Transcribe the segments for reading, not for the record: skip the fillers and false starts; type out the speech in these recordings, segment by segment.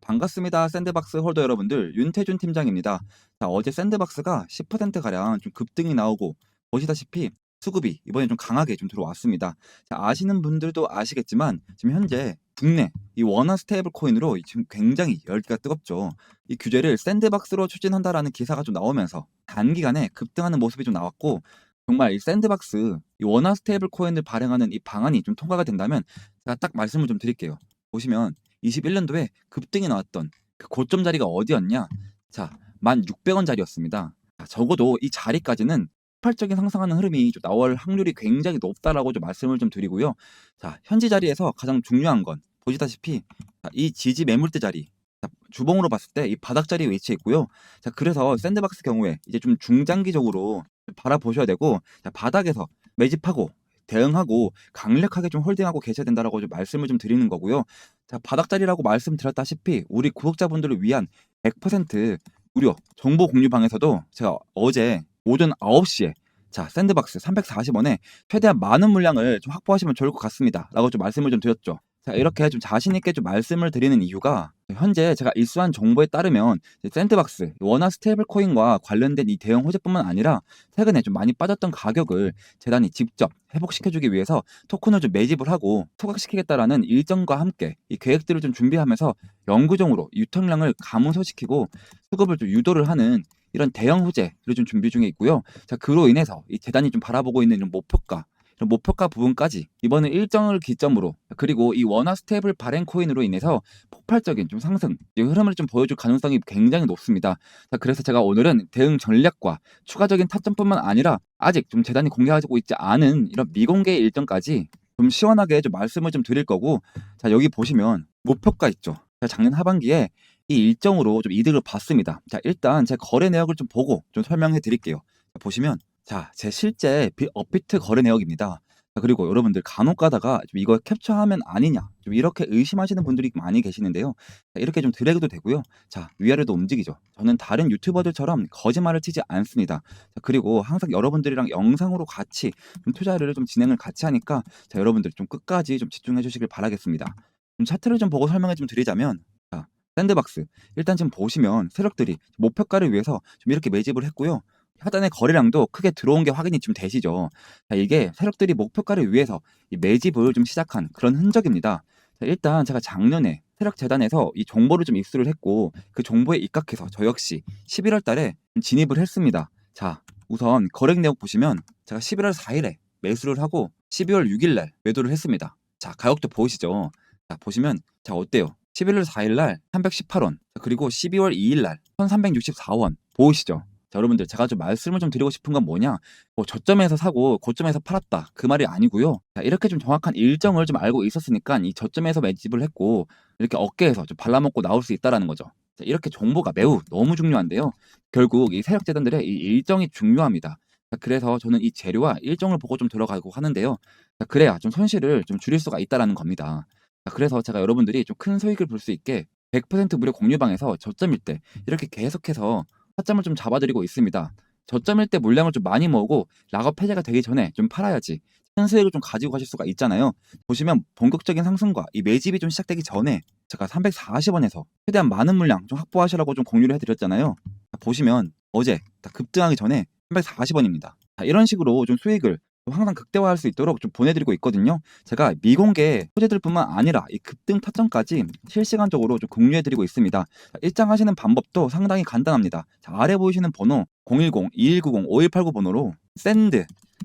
반갑습니다. 샌드박스 홀더 여러분들, 윤태준 팀장입니다. 자, 어제 샌드박스가 10%가량 좀 급등이 나오고, 보시다시피 수급이 이번에 좀 강하게 좀 들어왔습니다. 자, 아시는 분들도 아시겠지만, 지금 현재 국내 이 원화 스테이블 코인으로 지금 굉장히 열기가 뜨겁죠. 이 규제를 샌드박스로 추진한다라는 기사가 좀 나오면서 단기간에 급등하는 모습이 좀 나왔고, 정말 이 샌드박스, 이 원화 스테이블 코인을 발행하는 이 방안이 좀 통과가 된다면, 제가 딱 말씀을 좀 드릴게요. 보시면 21년도에 급등이 나왔던 그 고점 자리가 어디였냐? 자, 1,600원짜리였습니다. 적어도 이 자리까지는 폭발적인 상승하는 흐름이 좀 나올 확률이 굉장히 높다라고 좀 말씀을 좀 드리고요. 자, 현지 자리에서 가장 중요한 건 보시다시피 이 지지 매물대 자리. 자, 주봉으로 봤을 때 이 바닥 자리에 위치해 있고요. 자, 그래서 샌드박스 경우에 이제 좀 중장기적으로 바라보셔야 되고, 자, 바닥에서 매집하고 대응하고 강력하게 좀 홀딩하고 계셔야 된다라고 좀 말씀을 좀 드리는 거고요. 자, 바닥자리라고 말씀드렸다시피 우리 구독자분들을 위한 100% 무료 정보 공유방에서도 제가 어제 오전 9시에 자, 샌드박스 340원에 최대한 많은 물량을 좀 확보하시면 좋을 것 같습니다. 라고 좀 말씀을 좀 드렸죠. 자, 이렇게 좀 자신 있게 좀 말씀을 드리는 이유가 현재 제가 일수한 정보에 따르면 샌드박스 원화 스테이블 코인과 관련된 이 대형 호재뿐만 아니라 최근에 좀 많이 빠졌던 가격을 재단이 직접 회복시켜주기 위해서 토큰을 좀 매집을 하고 소각시키겠다라는 일정과 함께 이 계획들을 좀 준비하면서 영구적으로 유통량을 감소시키고 수급을 좀 유도를 하는 이런 대형 호재를 좀 준비 중에 있고요. 자, 그로 인해서 이 재단이 좀 바라보고 있는 이런 목표가 이런 목표가 부분까지 이번에 일정을 기점으로 그리고 이 원화 스테이블 발행 코인으로 인해서 폭발적인 좀 상승 이 흐름을 좀 보여줄 가능성이 굉장히 높습니다. 자, 그래서 제가 오늘은 대응 전략과 추가적인 타점뿐만 아니라 아직 좀 재단이 공개하고 있지 않은 이런 미공개 일정까지 좀 시원하게 좀 말씀을 좀 드릴 거고, 자, 여기 보시면 목표가 있죠. 작년 하반기에 이 일정으로 좀 이득을 봤습니다. 자, 일단 제 거래 내역을 좀 보고 좀 설명해 드릴게요. 자, 보시면 자, 제 실제 업비트 거래 내역입니다. 자, 그리고 여러분들 간혹 가다가 좀 이거 캡처하면 아니냐 좀 이렇게 의심하시는 분들이 많이 계시는데요. 자, 이렇게 좀 드래그도 되고요. 자, 위아래도 움직이죠. 저는 다른 유튜버들처럼 거짓말을 치지 않습니다. 자, 그리고 항상 여러분들이랑 영상으로 같이 좀 투자를 좀 진행을 같이 하니까 자, 여러분들 좀 끝까지 좀 집중해 주시길 바라겠습니다. 좀 차트를 좀 보고 설명해 좀 드리자면, 자, 샌드박스 일단 지금 보시면 세력들이 목표가를 위해서 좀 이렇게 매집을 했고요. 하단의 거래량도 크게 들어온 게 확인이 좀 되시죠. 자, 이게 세력들이 목표가를 위해서 이 매집을 좀 시작한 그런 흔적입니다. 자, 일단 제가 작년에 세력 재단에서 이 정보를 좀 입수를 했고 그 정보에 입각해서 저 역시 11월 달에 진입을 했습니다. 자, 우선 거래 내역 보시면 제가 11월 4일에 매수를 하고 12월 6일 날 매도를 했습니다. 자, 가격도 보이시죠? 자, 보시면 자, 어때요? 11월 4일 날 318원, 그리고 12월 2일 날 1364원 보이시죠? 자, 여러분들 제가 좀 말씀을 좀 드리고 싶은 건 뭐냐? 뭐 저점에서 사고 고점에서 팔았다 그 말이 아니고요. 자, 이렇게 좀 정확한 일정을 좀 알고 있었으니까 이 저점에서 매집을 했고 이렇게 어깨에서 좀 발라먹고 나올 수 있다라는 거죠. 자, 이렇게 정보가 매우 너무 중요한데요. 결국 이 세력 재단들의 이 일정이 중요합니다. 자, 그래서 저는 이 재료와 일정을 보고 좀 들어가고 하는데요. 자, 그래야 좀 손실을 좀 줄일 수가 있다라는 겁니다. 자, 그래서 제가 여러분들이 좀 큰 수익을 볼 수 있게 100% 무료 공유방에서 저점일 때 이렇게 계속해서 타점을 좀 잡아드리고 있습니다. 저점일 때 물량을 좀 많이 모으고 락업 해제가 되기 전에 좀 팔아야지 큰 수익을 좀 가지고 가실 수가 있잖아요. 보시면 본격적인 상승과 이 매집이 좀 시작되기 전에 제가 340원에서 최대한 많은 물량 좀 확보하시라고 좀 공유를 해드렸잖아요. 보시면 어제 딱 급등하기 전에 340원입니다. 이런 식으로 좀 수익을 항상 극대화할 수 있도록 좀 보내드리고 있거든요. 제가 미공개 소재들뿐만 아니라 이 급등 타점까지 실시간적으로 좀 공유해드리고 있습니다. 자, 입장하시는 방법도 상당히 간단합니다. 자, 아래 보이시는 번호 010-2190-5189 번호로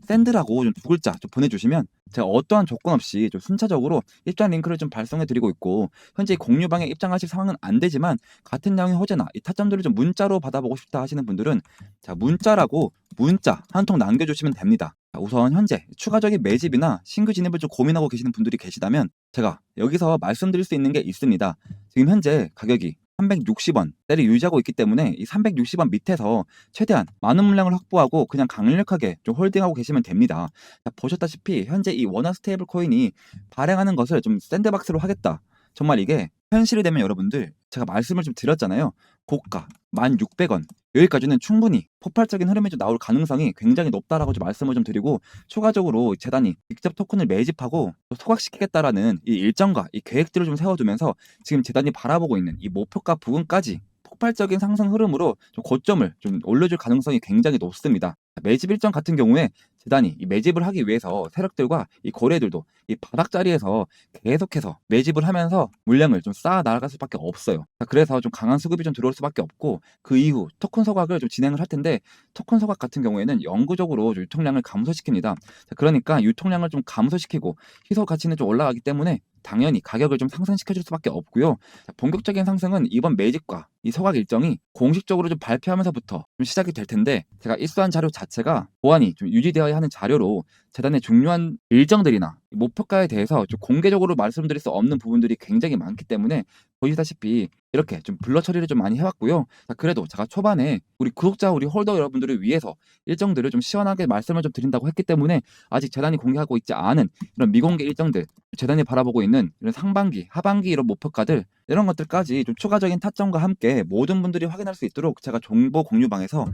샌드라고 좀 두 글자 좀 보내주시면 제가 어떠한 조건 없이 좀 순차적으로 입장 링크를 좀 발송해드리고 있고, 현재 공유방에 입장하실 상황은 안 되지만 같은 양의 호재나 이 타점들을 좀 문자로 받아보고 싶다 하시는 분들은 자, 문자라고 문자 한 통 남겨주시면 됩니다. 자, 우선 현재 추가적인 매집이나 신규 진입을 좀 고민하고 계시는 분들이 계시다면 제가 여기서 말씀드릴 수 있는 게 있습니다. 지금 현재 가격이 360원대를 유지하고 있기 때문에 이 360원 밑에서 최대한 많은 물량을 확보하고 그냥 강력하게 좀 홀딩하고 계시면 됩니다. 자, 보셨다시피 현재 이 원화 스테이블 코인이 발행하는 것을 좀 샌드박스로 하겠다. 정말 이게 현실이 되면 여러분들 제가 말씀을 좀 드렸잖아요. 고가 1,600원 여기까지는 충분히 폭발적인 흐름이 좀 나올 가능성이 굉장히 높다라고 좀 말씀을 좀 드리고, 추가적으로 재단이 직접 토큰을 매집하고 또 소각시키겠다라는 이 일정과 이 계획들을 좀 세워두면서 지금 재단이 바라보고 있는 이 목표가 부근까지 폭발적인 상승 흐름으로 좀 고점을 좀 올려줄 가능성이 굉장히 높습니다. 매집 일정 같은 경우에 재단이 이 매집을 하기 위해서 세력들과 이 거래들도 이 바닥 자리에서 계속해서 매집을 하면서 물량을 좀 쌓아 나갈 수밖에 없어요. 그래서 좀 강한 수급이 좀 들어올 수밖에 없고, 그 이후 토큰 소각을 좀 진행을 할 텐데, 토큰 소각 같은 경우에는 영구적으로 유통량을 감소시킵니다. 그러니까 유통량을 좀 감소시키고 희소 가치는 좀 올라가기 때문에 당연히 가격을 좀 상승시켜줄 수밖에 없고요. 본격적인 상승은 이번 매집과 이 소각 일정이 공식적으로 좀 발표하면서부터 좀 시작이 될 텐데, 제가 입수한 자료 자체가 보안이 좀 유지되어야 하는 자료로 재단의 중요한 일정들이나 목표가에 대해서 좀 공개적으로 말씀드릴 수 없는 부분들이 굉장히 많기 때문에, 보시다시피 이렇게 좀 블러 처리를 좀 많이 해왔고요. 그래도 제가 초반에 우리 구독자, 우리 홀더 여러분들을 위해서 일정들을 좀 시원하게 말씀을 좀 드린다고 했기 때문에, 아직 재단이 공개하고 있지 않은 이런 미공개 일정들, 재단이 바라보고 있는 이런 상반기, 하반기 이런 목표가들, 이런 것들까지 좀 추가적인 타점과 함께 모든 분들이 확인할 수 있도록 제가 정보 공유방에서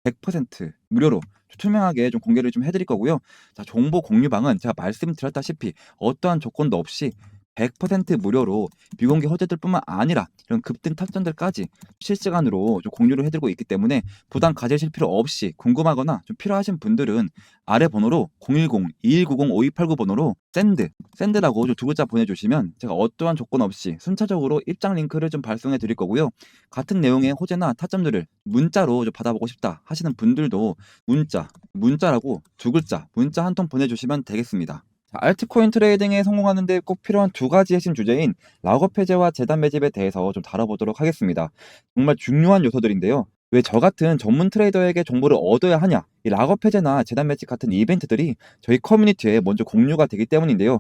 100% 무료로 투명하게 좀 공개를 좀 해드릴 거고요. 자, 정보 공유방은 제가 말씀드렸다시피 어떠한 조건도 없이 100% 무료로 비공개 호재들뿐만 아니라 이런 급등 탑전들까지 실시간으로 좀 공유를 해드리고 있기 때문에, 부담 가지실 필요 없이 궁금하거나 좀 필요하신 분들은 아래 번호로 010-2190-5289 번호로 샌드라고 좀 두 글자 보내주시면 제가 어떠한 조건 없이 순차적으로 입장 링크를 좀 발송해 드릴 거고요. 같은 내용의 호재나 타점들을 문자로 좀 받아보고 싶다 하시는 분들도 문자라고 두 글자 문자 한 통 보내주시면 되겠습니다. 알트코인 트레이딩에 성공하는데 꼭 필요한 두 가지 핵심 주제인 락업 해제와 재단 매집에 대해서 좀 다뤄보도록 하겠습니다. 정말 중요한 요소들인데요. 왜 저 같은 전문 트레이더에게 정보를 얻어야 하냐? 이 락업 해제나 재단 매집 같은 이벤트들이 저희 커뮤니티에 먼저 공유가 되기 때문인데요.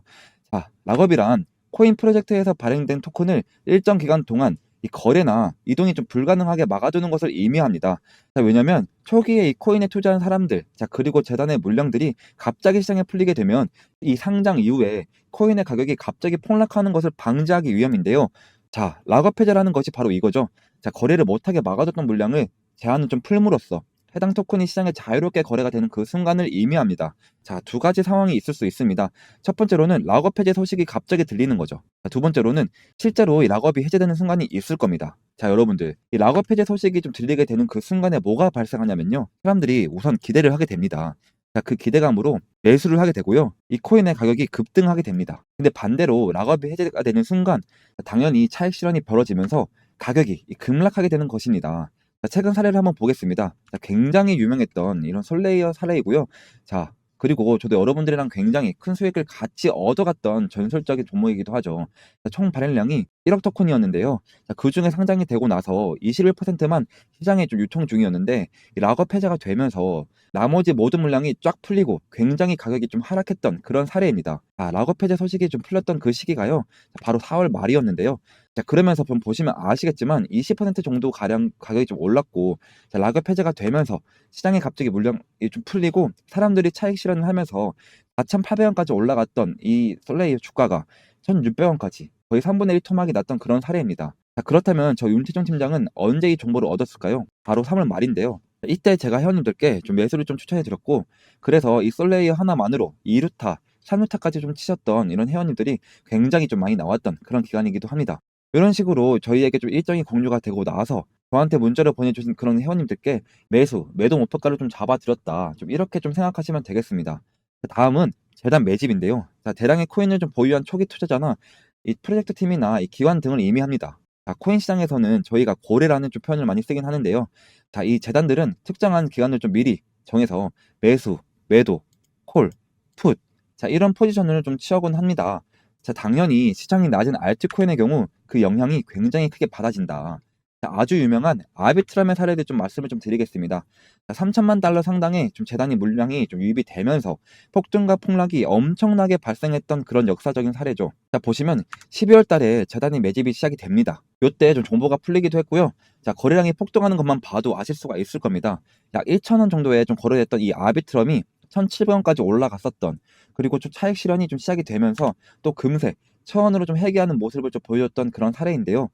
자, 락업이란 코인 프로젝트에서 발행된 토큰을 일정 기간 동안 이 거래나 이동이 좀 불가능하게 막아두는 것을 의미합니다. 자, 왜냐면 초기에 이 코인에 투자한 사람들, 자, 그리고 재단의 물량들이 갑자기 시장에 풀리게 되면 이 상장 이후에 코인의 가격이 갑자기 폭락하는 것을 방지하기 위함인데요. 자, 락업 해제라는 것이 바로 이거죠. 자, 거래를 못하게 막아뒀던 물량을 제한을 좀 풀므로써 해당 토큰이 시장에 자유롭게 거래가 되는 그 순간을 의미합니다. 자, 두 가지 상황이 있을 수 있습니다. 첫 번째로는 락업 해제 소식이 갑자기 들리는 거죠. 자, 두 번째로는 실제로 이 락업이 해제되는 순간이 있을 겁니다. 자, 여러분들, 이 락업 해제 소식이 좀 들리게 되는 그 순간에 뭐가 발생하냐면요. 사람들이 우선 기대를 하게 됩니다. 자, 그 기대감으로 매수를 하게 되고요. 이 코인의 가격이 급등하게 됩니다. 근데 반대로 락업이 해제가 되는 순간 당연히 차익 실현이 벌어지면서 가격이 급락하게 되는 것입니다. 자, 최근 사례를 한번 보겠습니다. 자, 굉장히 유명했던 이런 솔레이어 사례이고요. 자, 그리고 저도 여러분들이랑 굉장히 큰 수익을 같이 얻어갔던 전설적인 종목이기도 하죠. 자, 총 발행량이 1억 토큰이었는데요. 자, 그중에 상장이 되고 나서 21%만 시장에 좀 유통 중이었는데, 이 락업 해제가 되면서 나머지 모든 물량이 쫙 풀리고 굉장히 가격이 좀 하락했던 그런 사례입니다. 아, 락업 해제 소식이 좀 풀렸던 그 시기가요. 바로 4월 말이었는데요. 자, 그러면서 좀 보시면 아시겠지만 20% 정도 가량 가격이 좀 올랐고, 자, 락업 해제가 되면서 시장에 갑자기 물량이 좀 풀리고 사람들이 차익 실현을 하면서 4,800원까지 올라갔던 이 솔레이어 주가가 1,600원까지 거의 3분의 1 토막이 났던 그런 사례입니다. 자, 그렇다면 저 윤태종 팀장은 언제 이 정보를 얻었을까요? 바로 3월 말인데요. 자, 이때 제가 회원님들께 좀 매수를 좀 추천해 드렸고, 그래서 이 솔레이어 하나만으로 2루타, 3루타까지 좀 치셨던 이런 회원님들이 굉장히 좀 많이 나왔던 그런 기간이기도 합니다. 이런 식으로 저희에게 좀 일정이 공유가 되고 나서 저한테 문자를 보내주신 그런 회원님들께 매도 목표가를 좀 잡아드렸다, 좀 이렇게 좀 생각하시면 되겠습니다. 다음은 재단 매집인데요. 자, 대량의 코인을 좀 보유한 초기 투자자나 이 프로젝트 팀이나 이 기관 등을 의미합니다. 자, 코인 시장에서는 저희가 고래라는 좀 표현을 많이 쓰긴 하는데요. 자, 이 재단들은 특정한 기간을 좀 미리 정해서 매수, 매도, 콜, 풋, 자, 이런 포지션을 좀 취하곤 합니다. 자, 당연히 시장이 낮은 알트코인의 경우 그 영향이 굉장히 크게 받아진다. 자, 아주 유명한 아비트람의 사례를 좀 말씀을 좀 드리겠습니다. 자, 3천만 달러 상당의 좀 재단이 물량이 좀 유입이 되면서 폭등과 폭락이 엄청나게 발생했던 그런 역사적인 사례죠. 자, 보시면 12월 달에 재단이 매집이 시작이 됩니다. 이때 좀 정보가 풀리기도 했고요. 자, 거래량이 폭등하는 것만 봐도 아실 수가 있을 겁니다. 약 1,000원 정도에 좀 거래됐던 이 아비트럼이 1,700원까지 올라갔었던, 그리고 좀 차익 실현이 좀 시작이 되면서 또 금세 초안으로 좀 회귀하는 모습을 좀 보여줬던 그런 사례인데요.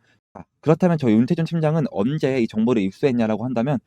그렇다면 저희 윤태준 팀장은 언제 이 정보를 입수했냐라고 한다면,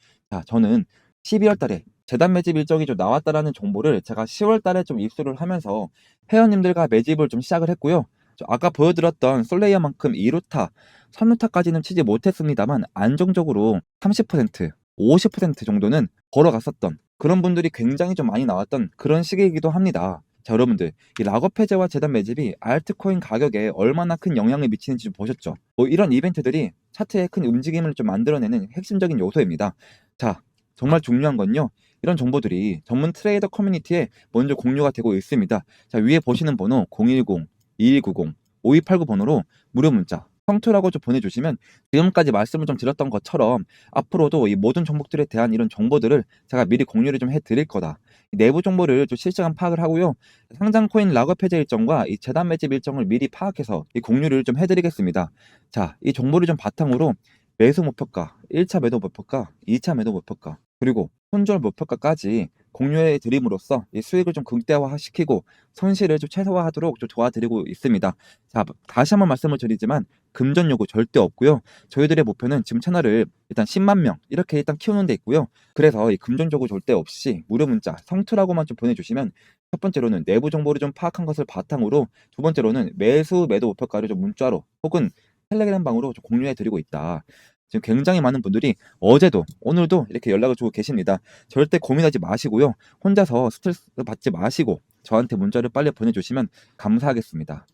저는 12월 달에 재단 매집 일정이 좀 나왔다라는 정보를 제가 10월 달에 좀 입수를 하면서 회원님들과 매집을 좀 시작을 했고요. 아까 보여드렸던 솔레이어만큼 2루타, 3루타까지는 치지 못했습니다만 안정적으로 30%, 50% 정도는 걸어갔었던 그런 분들이 굉장히 좀 많이 나왔던 그런 시기이기도 합니다. 자, 여러분들, 이 락업 해제와 재단 매집이 알트코인 가격에 얼마나 큰 영향을 미치는지 좀 보셨죠? 이런 이벤트들이 차트에 큰 움직임을 좀 만들어내는 핵심적인 요소입니다. 자, 정말 중요한 건요. 이런 정보들이 전문 트레이더 커뮤니티에 먼저 공유가 되고 있습니다. 자, 위에 보시는 번호 010-2190-5289 번호로 무료 문자 성투라고 좀 보내주시면 지금까지 말씀을 좀 드렸던 것처럼 앞으로도 이 모든 종목들에 대한 이런 정보들을 제가 미리 공유를 좀 해드릴 거다. 내부 정보를 좀 실시간 파악을 하고요. 상장 코인 락업 해제 일정과 이 재단 매집 일정을 미리 파악해서 이 공유를 좀 해드리겠습니다. 자, 이 정보를 좀 바탕으로 매수 목표가, 1차 매도 목표가, 2차 매도 목표가, 그리고 손절 목표가까지 공유해 드림으로써 이 수익을 좀 극대화시키고 손실을 좀 최소화하도록 좀 도와드리고 있습니다. 자, 다시 한번 말씀을 드리지만 금전 요구 절대 없고요. 저희들의 목표는 지금 채널을 일단 10만 명 이렇게 일단 키우는 데 있고요. 그래서 이 금전 요구 절대 없이 무료 문자 성투라고만 좀 보내주시면 첫 번째로는 내부 정보를 좀 파악한 것을 바탕으로, 두 번째로는 매수 매도 목표가를 좀 문자로 혹은 텔레그램 방으로 좀 공유해 드리고 있다. 지금 굉장히 많은 분들이 어제도 오늘도 이렇게 연락을 주고 계십니다. 절대 고민하지 마시고요. 혼자서 스트레스 받지 마시고 저한테 문자를 빨리 보내주시면 감사하겠습니다.